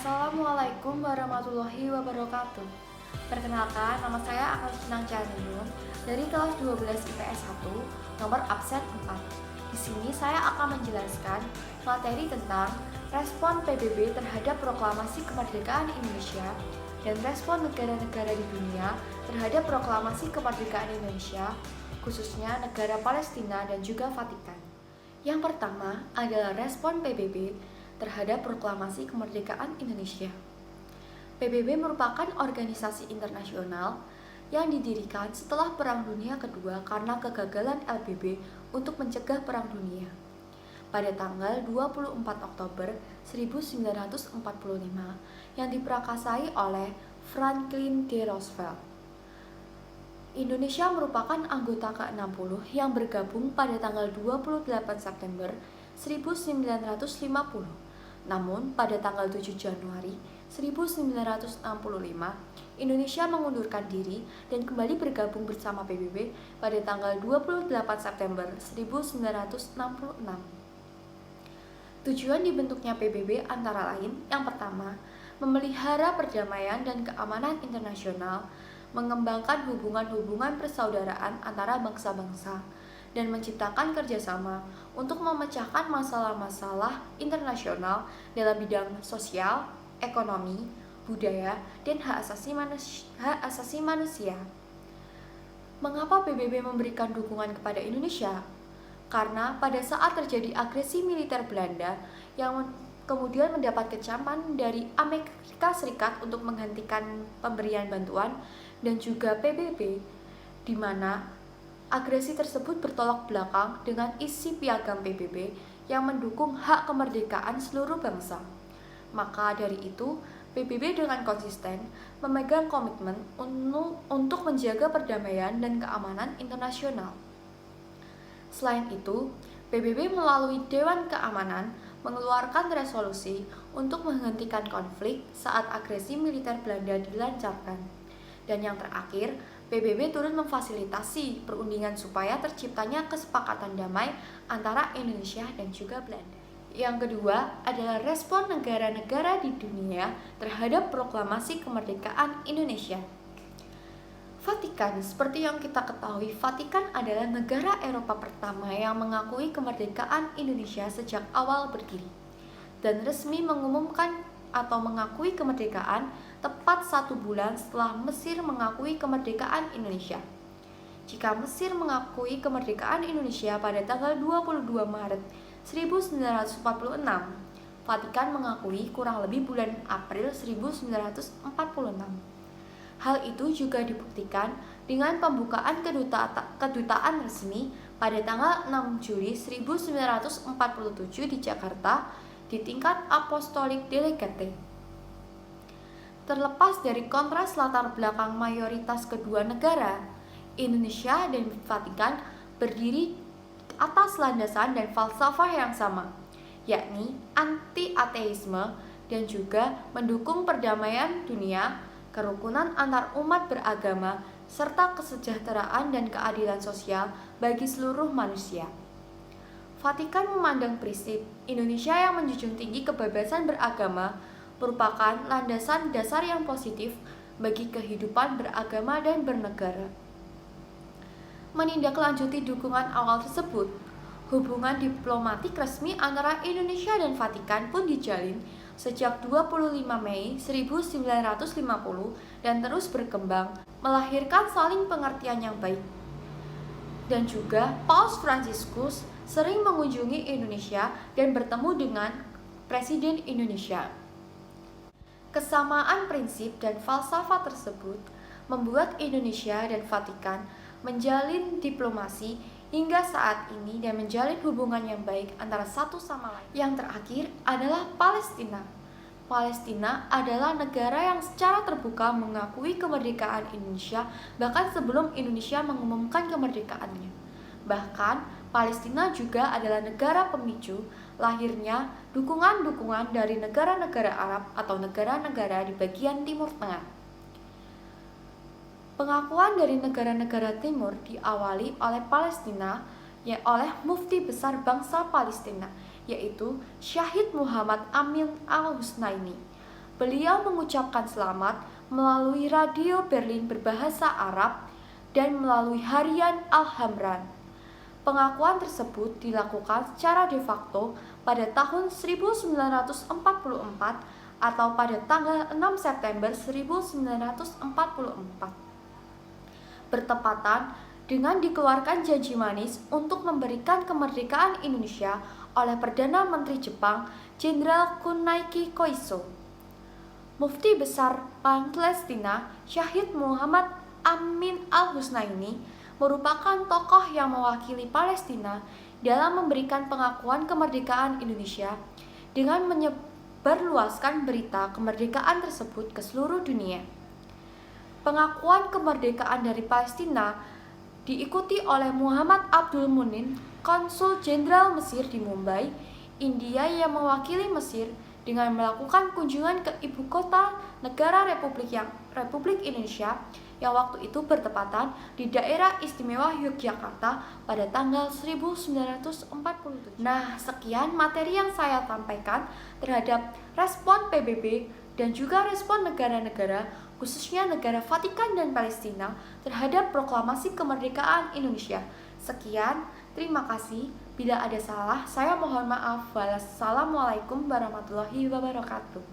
Assalamualaikum warahmatullahi wabarakatuh. Perkenalkan, nama saya Akal Kinang Cahayun dari kelas 12 IPS 1, nomor absen 4. Di sini saya akan menjelaskan materi tentang respon PBB terhadap proklamasi kemerdekaan Indonesia dan respon negara-negara di dunia terhadap proklamasi kemerdekaan Indonesia, khususnya negara Palestina dan juga Vatikan. Yang pertama adalah respon PBB terhadap proklamasi kemerdekaan Indonesia. PBB merupakan organisasi internasional yang didirikan setelah Perang Dunia Kedua karena kegagalan LBB untuk mencegah Perang Dunia. Pada tanggal 24 Oktober 1945 yang diprakarsai oleh Franklin D. Roosevelt. Indonesia merupakan anggota ke-60 yang bergabung pada tanggal 28 September 1950. Namun, pada tanggal 7 Januari 1965, Indonesia mengundurkan diri dan kembali bergabung bersama PBB pada tanggal 28 September 1966. Tujuan dibentuknya PBB antara lain, yang pertama, memelihara perdamaian dan keamanan internasional, mengembangkan hubungan-hubungan persaudaraan antara bangsa-bangsa, dan menciptakan kerjasama untuk memecahkan masalah-masalah internasional dalam bidang sosial, ekonomi, budaya, dan hak asasi manusia. Mengapa PBB memberikan dukungan kepada Indonesia? Karena pada saat terjadi agresi militer Belanda yang kemudian mendapat kecaman dari Amerika Serikat untuk menghentikan pemberian bantuan dan juga PBB, di mana agresi tersebut bertolak belakang dengan isi piagam PBB yang mendukung hak kemerdekaan seluruh bangsa. Maka dari itu, PBB dengan konsisten memegang komitmen untuk menjaga perdamaian dan keamanan internasional. Selain itu, PBB melalui Dewan Keamanan mengeluarkan resolusi untuk menghentikan konflik saat agresi militer Belanda dilancarkan. Dan yang terakhir, PBB turut memfasilitasi perundingan supaya terciptanya kesepakatan damai antara Indonesia dan juga Belanda. Yang kedua adalah respon negara-negara di dunia terhadap proklamasi kemerdekaan Indonesia. Vatikan, seperti yang kita ketahui, Vatikan adalah negara Eropa pertama yang mengakui kemerdekaan Indonesia sejak awal berdiri dan resmi mengumumkan atau mengakui kemerdekaan tepat 1 bulan setelah Mesir mengakui kemerdekaan Indonesia. Jika Mesir mengakui kemerdekaan Indonesia pada tanggal 22 Maret 1946, Vatikan mengakui kurang lebih bulan April 1946. Hal itu juga dibuktikan dengan pembukaan kedutaan resmi pada tanggal 6 Juli 1947 di Jakarta di tingkat Apostolic Delegate. Terlepas dari kontras latar belakang mayoritas kedua negara, Indonesia dan Vatikan berdiri atas landasan dan falsafah yang sama, yakni anti-ateisme dan juga mendukung perdamaian dunia, kerukunan antar umat beragama, serta kesejahteraan dan keadilan sosial bagi seluruh manusia. Vatikan memandang prinsip Indonesia yang menjunjung tinggi kebebasan beragama merupakan landasan dasar yang positif bagi kehidupan beragama dan bernegara. Menindaklanjuti dukungan awal tersebut, hubungan diplomatik resmi antara Indonesia dan Vatikan pun dijalin sejak 25 Mei 1950 dan terus berkembang, melahirkan saling pengertian yang baik. Dan juga Paus Fransiskus sering mengunjungi Indonesia dan bertemu dengan Presiden Indonesia. Kesamaan prinsip dan falsafah tersebut membuat Indonesia dan Vatikan menjalin diplomasi hingga saat ini dan menjalin hubungan yang baik antara satu sama lain. Yang terakhir adalah Palestina. Palestina adalah negara yang secara terbuka mengakui kemerdekaan Indonesia bahkan sebelum Indonesia mengumumkan kemerdekaannya. Bahkan Palestina juga adalah negara pemicu lahirnya dukungan-dukungan dari negara-negara Arab atau negara-negara di bagian Timur Tengah. Pengakuan dari negara-negara Timur diawali oleh Palestina, oleh Mufti Besar Bangsa Palestina, yaitu Syahid Muhammad Amin al-Husnaini. Beliau mengucapkan selamat melalui radio Berlin berbahasa Arab dan melalui harian Al-Hamran. Pengakuan tersebut dilakukan secara de facto pada tahun 1944 atau pada tanggal 6 September 1944. Bertepatan dengan dikeluarkan janji manis untuk memberikan kemerdekaan Indonesia oleh Perdana Menteri Jepang, Jenderal Kunaiki Koiso. Mufti Besar Palestina, Syahid Muhammad Amin Al-Husnaini, merupakan tokoh yang mewakili Palestina dalam memberikan pengakuan kemerdekaan Indonesia dengan menyebarluaskan berita kemerdekaan tersebut ke seluruh dunia. Pengakuan kemerdekaan dari Palestina diikuti oleh Muhammad Abdul Munin, Konsul Jenderal Mesir di Mumbai, India yang mewakili Mesir dengan melakukan kunjungan ke ibu kota negara Republik Indonesia yang waktu itu bertepatan di daerah istimewa Yogyakarta pada tanggal 1947. Nah, sekian materi yang saya sampaikan terhadap respon PBB dan juga respon negara-negara, khususnya negara Vatikan dan Palestina, terhadap proklamasi kemerdekaan Indonesia. Sekian, terima kasih. Bila ada salah, saya mohon maaf. Wassalamualaikum warahmatullahi wabarakatuh.